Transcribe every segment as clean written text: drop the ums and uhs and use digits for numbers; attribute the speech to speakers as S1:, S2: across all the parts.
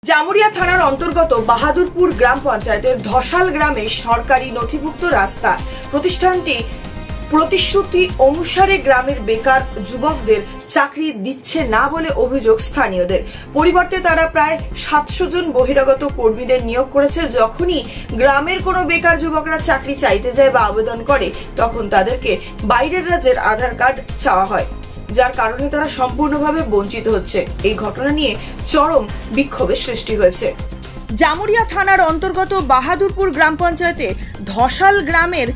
S1: জামুরিয়া থানার অন্তর্গত বাহাদুরপুর গ্রাম পঞ্চায়েতের ধসাল গ্রামে সরকারি নথিভুক্ত রাস্তা প্রতিষ্ঠানটি প্রতিশ্রুতি অনুসারে গ্রামের বেকার যুবকদের চাকরি দিচ্ছে না বলে অভিযোগ স্থানীয়দের। পরিবর্তে তারা প্রায় 700 জন বহিরাগত কর্মীদের নিয়োগ করেছে। যখনই গ্রামের কোনো বেকার যুবকরা চাকরি চাইতে যায় বা আবেদন করে, তখন তাদেরকে বাইরের রাজ্যের আধার কার্ড চাওয়া হয়, যার কারণে তারা সম্পূর্ণভাবে বঞ্চিত হচ্ছে। এই ঘটনা নিয়ে চরম বিক্ষোভের সৃষ্টি হয়েছে। জামুরিয়া থানার অন্তর্গত বাহাদুরপুর গ্রাম পঞ্চায়েতে ধসাল গ্রামের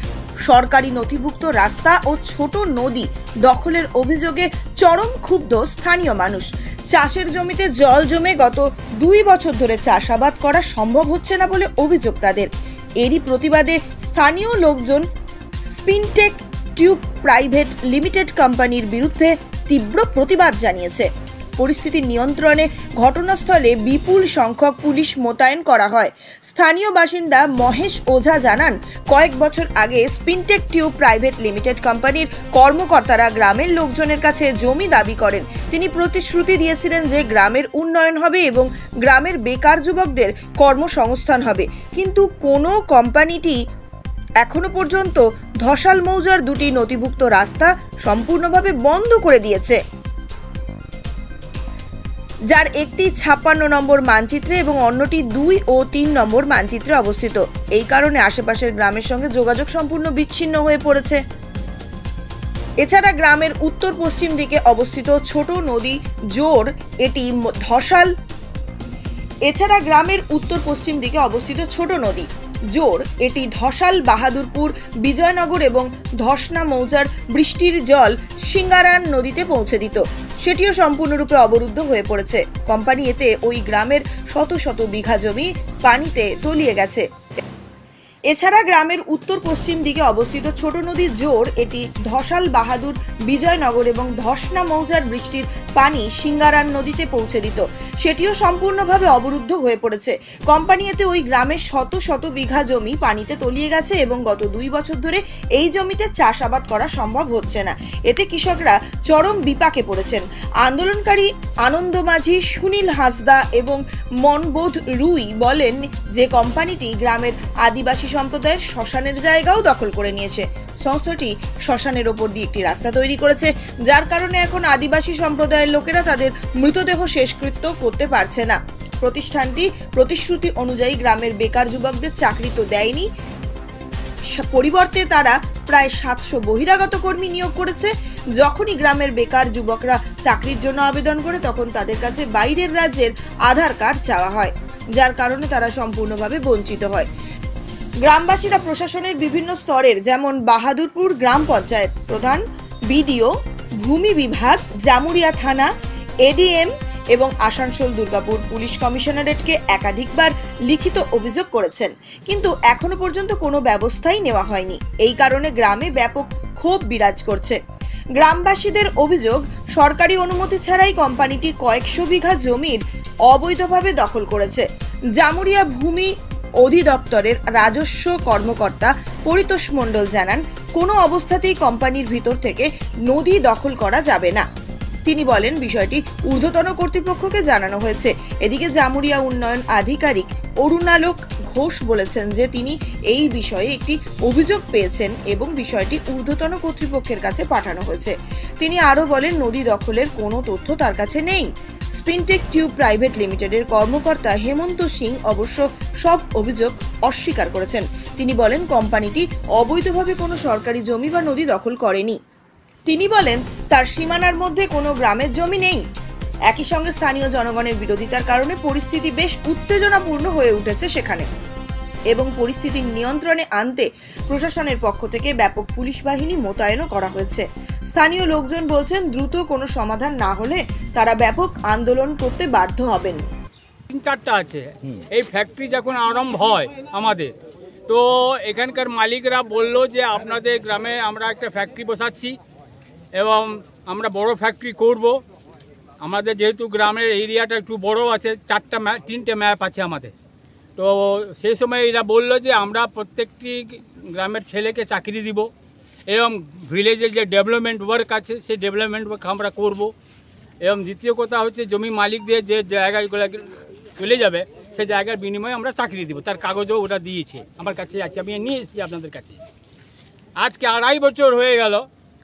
S1: সরকারি নথিভুক্ত রাস্তা ও ছোট নদী দখলের অভিযোগে চরম ক্ষুব্ধ স্থানীয় মানুষ। চাষের জমিতে জল জমে গত 2 বছর ধরে চাষাবাদ করা সম্ভব হচ্ছে না বলে অভিযোগ তাদের। এরই প্রতিবাদে স্থানীয় লোকজন স্পিনটেক টিউব প্রাইভেট লিমিটেড কোম্পানির বিরুদ্ধে তীব্র প্রতিবাদ জানিয়েছে। পরিস্থিতি নিয়ন্ত্রণে ঘটনাস্থলে বিপুল সংখ্যক পুলিশ মোতায়েন করা হয়। স্থানীয় বাসিন্দা মহেশ ওঝা জানান, কয়েক বছর আগে স্পিনটেক টিউব প্রাইভেট লিমিটেড কোম্পানির কর্মকর্তারা গ্রামের লোকজনের কাছে জমি দাবি করেন। তিনি প্রতিশ্রুতি দিয়েছিলেন যে গ্রামের উন্নয়ন হবে এবং গ্রামের বেকার যুবকদের কর্মসংস্থান হবে, কিন্তু কোনো কোম্পানিটি এখনো পর্যন্ত ধসাল মৌজার 2টি নথিভুক্ত রাস্তা সম্পূর্ণভাবে বন্ধ করে দিয়েছে, যার একটি 56 নম্বর মানচিত্রে এবং অন্যটি 2 ও 3 নম্বর মানচিত্রে অবস্থিত। এই কারণে আশেপাশের গ্রামের সঙ্গে যোগাযোগ সম্পূর্ণ বিচ্ছিন্ন হয়ে পড়েছে। এছাড়া গ্রামের উত্তর পশ্চিম দিকে অবস্থিত ছোট নদী জোর এটি ধসাল ধসাল বাহাদুরপুর বিজয়নগর এবং ধসনা মৌজার বৃষ্টির জল সিঙ্গারান নদীতে পৌঁছে দিত, সেটিও সম্পূর্ণরূপে অবরুদ্ধ হয়ে পড়েছে। কোম্পানি এতে ওই গ্রামের শত শত বিঘা জমি পানিতে তলিয়ে গেছে। এছাড়া গ্রামের উত্তর পশ্চিম দিকে অবস্থিত ছোট নদী জোর এটি ধসাল বাহাদুর বিজয়নগর এবং ধসনা মৌজার বৃষ্টির পানি সিঙ্গারান নদীতে পৌঁছে দিত, সেটিও সম্পূর্ণভাবে অবরুদ্ধ হয়ে পড়েছে। কোম্পানি এতে ওই গ্রামের শত শত বিঘা জমি পানিতে তলিয়ে গেছে এবং গত 2 বছর ধরে এই জমিতে চাষাবাদ করা সম্ভব হচ্ছে না। এতে কৃষকরা চরম বিপাকে পড়েছেন। আন্দোলনকারী আনন্দ মাঝি, সুনীল হাসদা এবং মনবোধ রুই বলেন যে কোম্পানিটি গ্রামের আদিবাসী সম্প্রদায়ের শ্মশানের জায়গাও দখল করে নিয়েছে। সংস্থাটি শ্মশানের ওপর দিয়ে একটি রাস্তা তৈরি করেছে, যার কারণে এখন আদিবাসী সম্প্রদায়ের লোকেরা তাদের মৃতদেহ শেষকৃত্য করতে পারছে না। প্রতিষ্ঠানটি প্রতিশ্রুতি অনুযায়ী গ্রামের বেকার যুবকদের চাকরি তো দেয়নি, পরিবর্তে তারা প্রায় 700 বহিরাগত কর্মী নিয়োগ করেছে। যখনই গ্রামের বেকার যুবকরা চাকরির জন্য আবেদন করে, তখন তাদের কাছে বাইরের রাজ্যের আধার কার্ড চাওয়া হয়, যার কারণে তারা সম্পূর্ণভাবে বঞ্চিত হয়। গ্রামবাসীরা প্রশাসনের বিভিন্ন স্তরের, যেমন বাহাদুরপুর গ্রাম পঞ্চায়েত প্রধান, বিডিও, ভূমি বিভাগ, জামুরিয়া থানা, এডিএম এবং আসানসোল দুর্গাপুর পুলিশ কমিশনারেটকে একাধিকবার লিখিত অভিযোগ করেছেন, কিন্তু এখনো পর্যন্ত কোনো ব্যবস্থাই নেওয়া হয়নি। এই কারণে গ্রামে ব্যাপক ক্ষোভ বিরাজ করছে। গ্রামবাসীদের অভিযোগ, সরকারি অনুমতি ছাড়াই কোম্পানিটি কয়েকশো বিঘা জমির অবৈধভাবে দখল করেছে। জামুরিয়া ভূমি অধিদপ্তরের রাজস্ব কর্মকর্তা পরিতোষ মণ্ডল জানান, কোনো অবস্থাতেই কোম্পানির ভিতর থেকে নদী দখল করা যাবে না। তিনি বলেন, বিষয়টি ঊর্ধ্বতন কর্তৃপক্ষকে জানানো হয়েছে। এদিকে জামুরিয়া উন্নয়ন আধিকারিক অরুণালোক ঘোষ বলেছেন যে তিনি এই বিষয়ে একটি অভিযোগ পেয়েছেন এবং বিষয়টি ঊর্ধ্বতন কর্তৃপক্ষের কাছে পাঠানো হয়েছে। তিনি আরও বলেন, নদী দখলের কোনো তথ্য তার কাছে নেই। স্পিনটেক টিউব প্রাইভেট লিমিটেডের কর্মকর্তা হেমন্ত সিং অবশ্য সব অভিযোগ অস্বীকার করেছেন। তিনি বলেন, কোম্পানিটি অবৈধভাবে কোনো সরকারি জমি বা নদী দখল করেনি। তিনি বলেন, তার সীমানার মধ্যে কোনো গ্রামের জমি নেই। একই সঙ্গে স্থানীয় জনগণের বিরোধিতার কারণে পরিস্থিতি বেশ উত্তেজনাপূর্ণ হয়ে উঠেছে সেখানে, এবং পরিস্থিতি নিয়ন্ত্রণে আনতে প্রশাসনের পক্ষ থেকে ব্যাপক পুলিশ বাহিনী মোতায়েনও করা হয়েছে। স্থানীয় লোকজন বলছেন, দ্রুত কোনো সমাধান না হলে তারা ব্যাপক আন্দোলন করতে বাধ্য হবেন।
S2: 3-4টা আছে এই ফ্যাক্টরি যখন আরম্ভ হয় আমাদের, তো এখানকার মালিকরা বলল যে আপনাদের গ্রামে আমরা একটা ফ্যাক্টরি বসাচ্ছি এবং আমরা বড় ফ্যাক্টরি করব। আমাদের যেহেতু গ্রামের এরিয়াটা একটু বড় আছে, 3টে ম্যাপ আছে আমাদের, তো সেই সময় এরা বললো যে আমরা প্রত্যেকটি গ্রামের ছেলেকে চাকরি দিব এবং ভিলেজের যে ডেভেলপমেন্ট ওয়ার্ক আছে সেই ডেভেলপমেন্ট ওয়ার্ক আমরা করব। এবং দ্বিতীয় কথা হচ্ছে জমি মালিকদের যে জায়গাগুলো চলে যাবে সে জায়গার বিনিময়ে আমরা চাকরি দিব, তার কাগজও ওরা দিয়েছে আমার কাছে আছে, আমি নিয়ে এসেছি আপনাদের কাছে। আজকে 2.5 বছর হয়ে গেল,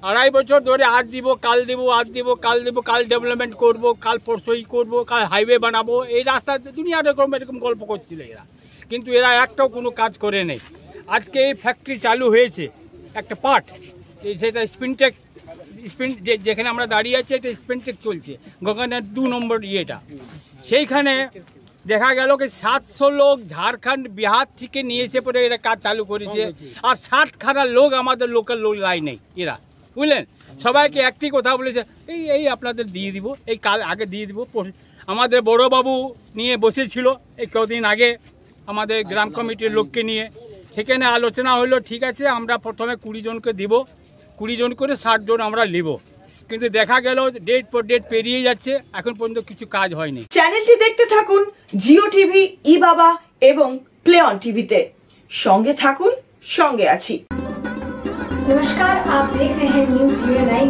S2: 2.5 বছর ধরে আজ দিব কাল দিব, আজ দিব কাল দিব, কাল ডেভেলপমেন্ট করব, কাল পরশুই করব, কাল হাইওয়ে বানাবো, এই রাস্তা দুনিয়া এরকম গল্প করছিল এরা, কিন্তু এরা একটাও কোনো কাজ করে নেই। আজকে এই ফ্যাক্টরি চালু হয়েছে একটা পার্ট, সেটা স্পিনটেক, যেখানে আমরা দাঁড়িয়ে আছি এটা স্পিনটেক চলছে, গগনের 2 নম্বর ইয়েটা। সেইখানে দেখা গেল কি 700 লোক ঝাড়খণ্ড বিহার থেকে নিয়ে এসে পরে এরা কাজ চালু করেছে, আর 60খানা লোক আমাদের লোকাল লোক লাই নেই এরা, বুঝলেন। সবাইকে একটি কথা বলেছে, এই আপনাদের দিয়ে দিব, এই কাল আগে দিয়ে দিব। আমাদের বড়োবাবু নিয়ে বসেছিল এই কদিন আগে আমাদের গ্রাম কমিটির লোককে নিয়ে, সেখানে আলোচনা হলো, ঠিক আছে আমরা প্রথমে 20 জনকে দিব, 20 জন করে 60 জন আমরা নেব, কিন্তু দেখা গেল ডেট পর ডেট পেরিয়ে যাচ্ছে, এখন পর্যন্ত কিছু কাজ হয়নি।
S1: চ্যানেলটি দেখতে থাকুন জিও টিভি, ই বাবা এবং প্লে অন টিভিতে। সঙ্গে থাকুন, সঙ্গে আছি।
S3: नमस्कार, आप देख रहे हैं न्यूज़ UA लाइव।